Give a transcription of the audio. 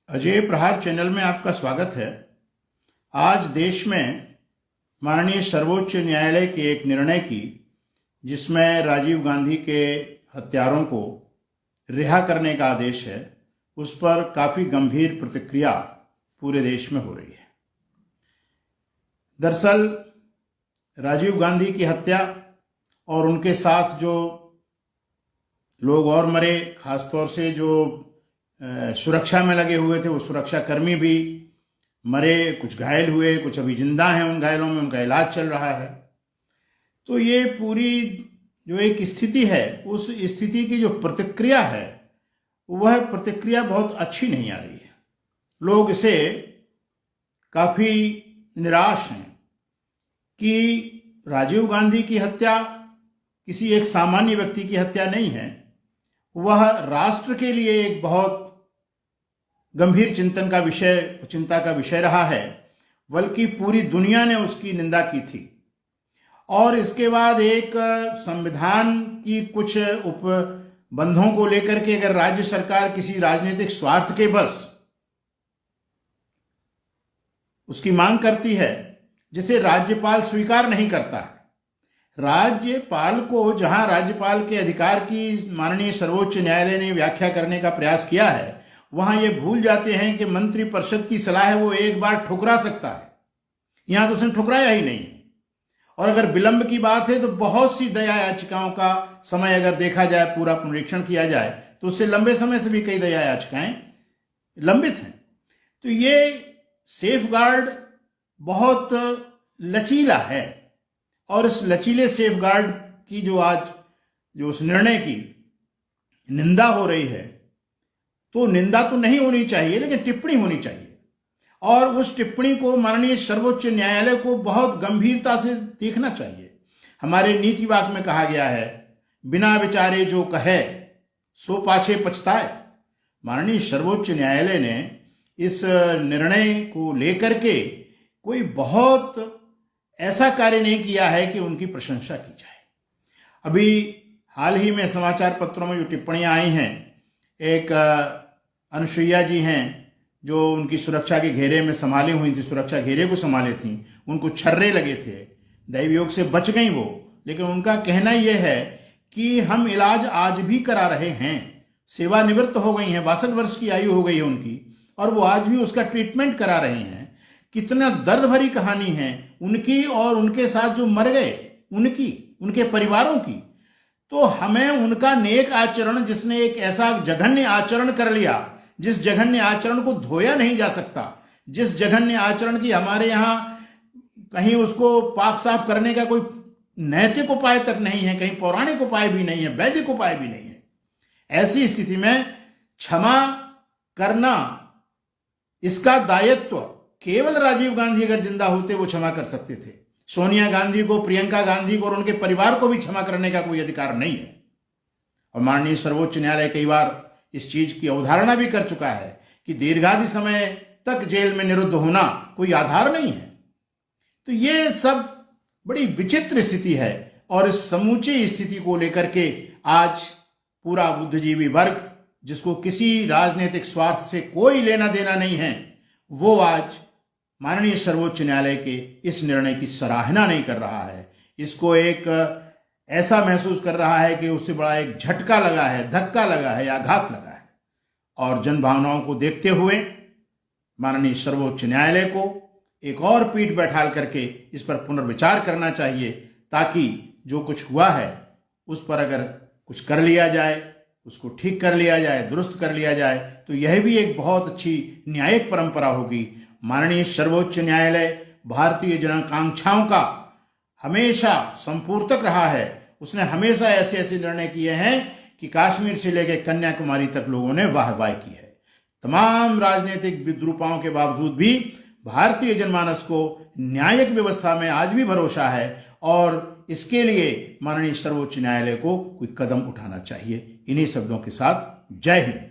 अजय प्रहार चैनल में आपका स्वागत है। आज देश में माननीय सर्वोच्च न्यायालय के एक निर्णय की, जिसमें राजीव गांधी के हत्यारों को रिहा करने का आदेश है, उस पर काफ़ी गंभीर प्रतिक्रिया पूरे देश में हो रही है। दरअसल राजीव गांधी की हत्या और उनके साथ जो लोग और मरे, खासतौर से जो सुरक्षा में लगे हुए थे, वो सुरक्षा कर्मी भी मरे, कुछ घायल हुए, कुछ अभी जिंदा हैं, उन घायलों में उनका इलाज चल रहा है। तो ये पूरी जो एक स्थिति है, उस स्थिति की जो प्रतिक्रिया है, वह प्रतिक्रिया बहुत अच्छी नहीं आ रही है। लोग इसे काफ़ी निराश हैं कि राजीव गांधी की हत्या किसी एक सामान्य व्यक्ति की हत्या नहीं है, वह राष्ट्र के लिए एक बहुत गंभीर चिंता का विषय रहा है, बल्कि पूरी दुनिया ने उसकी निंदा की थी। और इसके बाद एक संविधान की कुछ उपबंधों को लेकर के अगर राज्य सरकार किसी राजनीतिक स्वार्थ के बस उसकी मांग करती है, जिसे राज्यपाल स्वीकार नहीं करता है, राज्यपाल को, जहां राज्यपाल के अधिकार की माननीय सर्वोच्च न्यायालय ने व्याख्या करने का प्रयास किया है, वहां ये भूल जाते हैं कि मंत्रिपरिषद की सलाह है, वो एक बार ठुकरा सकता है। यहां तो उसने ठुकराया ही नहीं। और अगर विलंब की बात है तो बहुत सी दया याचिकाओं का समय अगर देखा जाए, पूरा पुनरीक्षण किया जाए, तो उससे लंबे समय से भी कई दया याचिकाएं लंबित हैं। तो ये सेफगार्ड बहुत लचीला है, और इस लचीले सेफगार्ड की जो उस निर्णय की निंदा हो रही है, तो निंदा तो नहीं होनी चाहिए, लेकिन टिप्पणी होनी चाहिए। और उस टिप्पणी को माननीय सर्वोच्च न्यायालय को बहुत गंभीरता से देखना चाहिए। हमारे नीति वाक्य में कहा गया है, बिना विचारे जो कहे सो पाछे पछताए। माननीय सर्वोच्च न्यायालय ने इस निर्णय को लेकर के कोई बहुत ऐसा कार्य नहीं किया है कि उनकी प्रशंसा की जाए। अभी हाल ही में समाचार पत्रों में जो टिप्पणियां आई हैं, एक अनुसुईया जी हैं जो उनकी सुरक्षा के घेरे में संभाली हुई थी, सुरक्षा घेरे को संभाले थी, उनको छर्रे लगे थे, दैव योग से बच गई वो। लेकिन उनका कहना यह है कि हम इलाज आज भी करा रहे हैं, सेवानिवृत्त हो गई हैं, 62 वर्ष की आयु हो गई है उनकी, और वो आज भी उसका ट्रीटमेंट करा रहे हैं। कितना दर्द भरी कहानी है उनकी, और उनके साथ जो मर गए उनकी, उनके परिवारों की। तो हमें उनका नेक आचरण, जिसने एक ऐसा जघन्य आचरण कर लिया, जिस जघन्य आचरण को धोया नहीं जा सकता, जिस जघन्य आचरण की हमारे यहां कहीं उसको पाक साफ करने का कोई नैतिक उपाय तक नहीं है, कहीं पौराणिक उपाय भी नहीं है, वैदिक उपाय भी नहीं है, ऐसी स्थिति में क्षमा करना, इसका दायित्व केवल राजीव गांधी अगर जिंदा होते वो क्षमा कर सकते थे। सोनिया गांधी को, प्रियंका गांधी को और उनके परिवार को भी क्षमा करने का कोई अधिकार नहीं है। और माननीय सर्वोच्च न्यायालय कई बार इस चीज की अवधारणा भी कर चुका है कि दीर्घावधि समय तक जेल में निरुद्ध होना कोई आधार नहीं है। तो ये सब बड़ी विचित्र स्थिति है, और इस समूची स्थिति को लेकर के आज पूरा बुद्धिजीवी वर्ग, जिसको किसी राजनीतिक स्वार्थ से कोई लेना देना नहीं है, वो आज माननीय सर्वोच्च न्यायालय के इस निर्णय की सराहना नहीं कर रहा है। इसको एक ऐसा महसूस कर रहा है कि उससे बड़ा एक झटका लगा है, धक्का लगा है, आघात लगा है। और जन भावनाओं को देखते हुए माननीय सर्वोच्च न्यायालय को एक और पीठ बैठाल करके इस पर पुनर्विचार करना चाहिए, ताकि जो कुछ हुआ है उस पर अगर कुछ कर लिया जाए, उसको ठीक कर लिया जाए, दुरुस्त कर लिया जाए, तो यह भी एक बहुत अच्छी न्यायिक परंपरा होगी। माननीय सर्वोच्च न्यायालय भारतीय जनाकांक्षाओं का हमेशा संपूर्तक रहा है। उसने हमेशा ऐसे ऐसे निर्णय किए हैं कि कश्मीर से लेकर कन्याकुमारी तक लोगों ने वाहवाही की है। तमाम राजनीतिक विद्रूपाओं के बावजूद भी भारतीय जनमानस को न्यायिक व्यवस्था में आज भी भरोसा है, और इसके लिए माननीय सर्वोच्च न्यायालय को कोई कदम उठाना चाहिए। इन्हीं शब्दों के साथ जय हिंद।